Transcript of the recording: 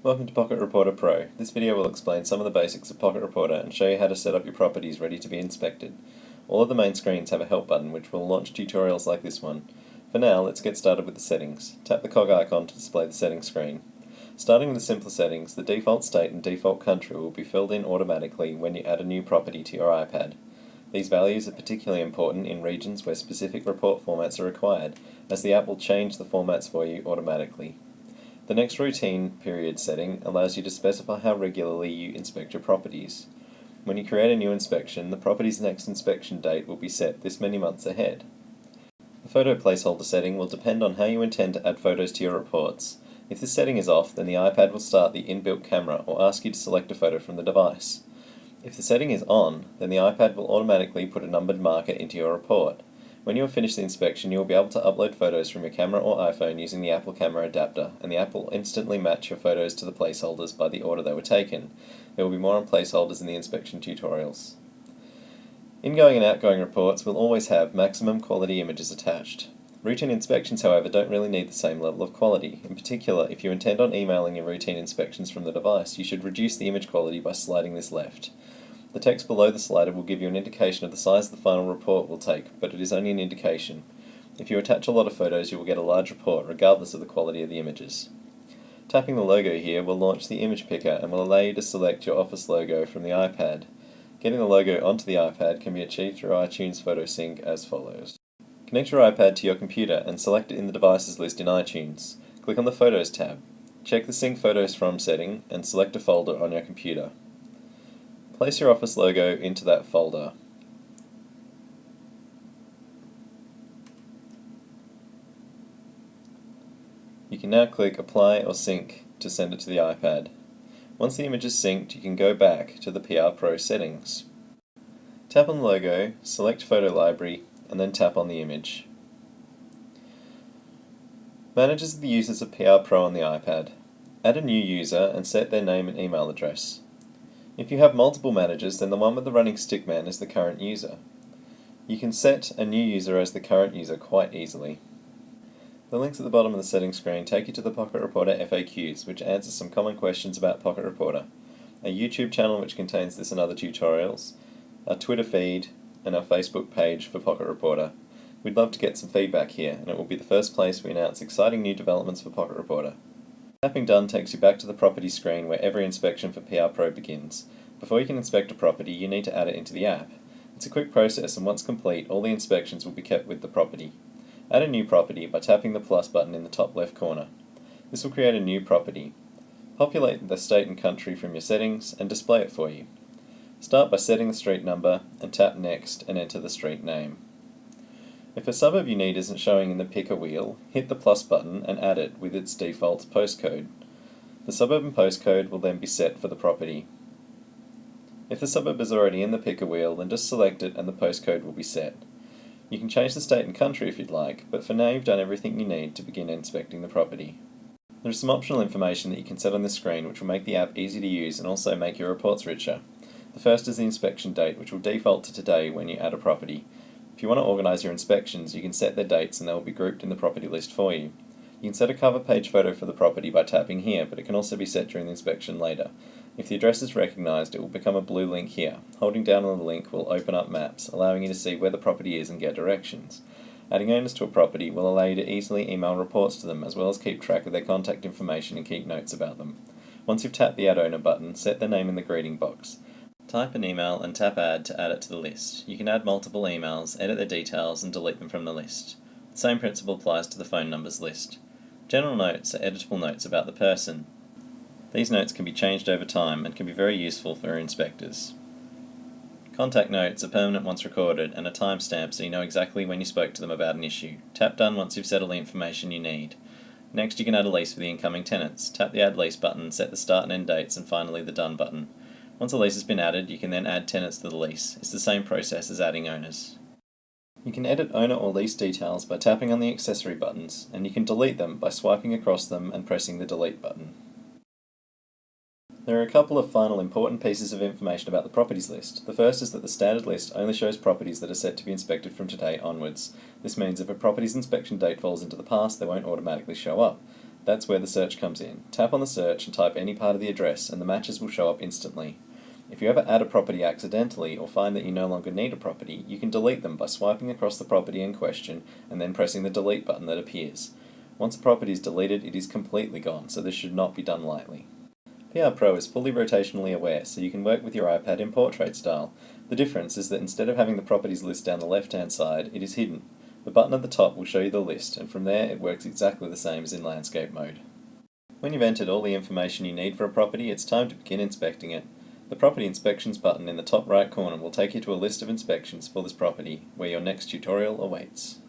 Welcome to Pocket Reporter Pro. This video will explain some of the basics of Pocket Reporter and show you how to set up your properties ready to be inspected. All of the main screens have a help button which will launch tutorials like this one. For now, let's get started with the settings. Tap the cog icon to display the settings screen. Starting with the simpler settings, the default state and default country will be filled in automatically when you add a new property to your iPad. These values are particularly important in regions where specific report formats are required, as the app will change the formats for you automatically. The next routine period setting allows you to specify how regularly you inspect your properties. When you create a new inspection, the property's next inspection date will be set this many months ahead. The photo placeholder setting will depend on how you intend to add photos to your reports. If this setting is off, then the iPad will start the inbuilt camera or ask you to select a photo from the device. If the setting is on, then the iPad will automatically put a numbered marker into your report. When you have finished the inspection, you will be able to upload photos from your camera or iPhone using the Apple Camera adapter, and the app will instantly match your photos to the placeholders by the order they were taken. There will be more on placeholders in the inspection tutorials. Ingoing and outgoing reports will always have maximum quality images attached. Routine inspections, however, don't really need the same level of quality. In particular, if you intend on emailing your routine inspections from the device, you should reduce the image quality by sliding this left. The text below the slider will give you an indication of the size the final report will take, but it is only an indication. If you attach a lot of photos, you will get a large report, regardless of the quality of the images. Tapping the logo here will launch the image picker and will allow you to select your office logo from the iPad. Getting the logo onto the iPad can be achieved through iTunes Photo Sync as follows. Connect your iPad to your computer and select it in the Devices list in iTunes. Click on the Photos tab. Check the Sync Photos From setting and select a folder on your computer. Place your office logo into that folder. You can now click Apply or Sync to send it to the iPad. Once the image is synced, you can go back to the PRPro settings. Tap on the logo, select Photo Library, and then tap on the image. Manage the users of PRPro on the iPad. Add a new user and set their name and email address. If you have multiple managers, then the one with the running stickman is the current user. You can set a new user as the current user quite easily. The links at the bottom of the settings screen take you to the Pocket Reporter FAQs, which answers some common questions about Pocket Reporter, a YouTube channel which contains this and other tutorials, our Twitter feed, and our Facebook page for Pocket Reporter. We'd love to get some feedback here, and it will be the first place we announce exciting new developments for Pocket Reporter. Tapping Done takes you back to the property screen where every inspection for PRPro begins. Before you can inspect a property, you need to add it into the app. It's a quick process, and once complete, all the inspections will be kept with the property. Add a new property by tapping the plus button in the top left corner. This will create a new property. Populate the state and country from your settings and display it for you. Start by setting the street number and tap Next and enter the street name. If a suburb you need isn't showing in the picker wheel, hit the plus button and add it with its default postcode. The suburb and postcode will then be set for the property. If the suburb is already in the picker wheel, then just select it and the postcode will be set. You can change the state and country if you'd like, but for now you've done everything you need to begin inspecting the property. There is some optional information that you can set on this screen which will make the app easy to use and also make your reports richer. The first is the inspection date, which will default to today when you add a property. If you want to organise your inspections, you can set their dates and they will be grouped in the property list for you. You can set a cover page photo for the property by tapping here, but it can also be set during the inspection later. If the address is recognised, it will become a blue link here. Holding down on the link will open up maps, allowing you to see where the property is and get directions. Adding owners to a property will allow you to easily email reports to them, as well as keep track of their contact information and keep notes about them. Once you've tapped the Add Owner button, set their name in the greeting box. Type an email and tap Add to add it to the list. You can add multiple emails, edit their details, and delete them from the list. The same principle applies to the phone numbers list. General notes are editable notes about the person. These notes can be changed over time and can be very useful for inspectors. Contact notes are permanent once recorded and are timestamped so you know exactly when you spoke to them about an issue. Tap Done once you've set all the information you need. Next, you can add a lease for the incoming tenants. Tap the Add Lease button, set the start and end dates, and finally the Done button. Once a lease has been added, you can then add tenants to the lease. It's the same process as adding owners. You can edit owner or lease details by tapping on the accessory buttons, and you can delete them by swiping across them and pressing the Delete button. There are a couple of final important pieces of information about the properties list. The first is that the standard list only shows properties that are set to be inspected from today onwards. This means if a property's inspection date falls into the past, they won't automatically show up. That's where the search comes in. Tap on the search and type any part of the address and the matches will show up instantly. If you ever add a property accidentally or find that you no longer need a property, you can delete them by swiping across the property in question and then pressing the delete button that appears. Once a property is deleted, it is completely gone, so this should not be done lightly. PRPro is fully rotationally aware, so you can work with your iPad in portrait style. The difference is that instead of having the properties list down the left-hand side, it is hidden. The button at the top will show you the list, and from there it works exactly the same as in landscape mode. When you've entered all the information you need for a property, it's time to begin inspecting it. The Property Inspections button in the top right corner will take you to a list of inspections for this property, where your next tutorial awaits.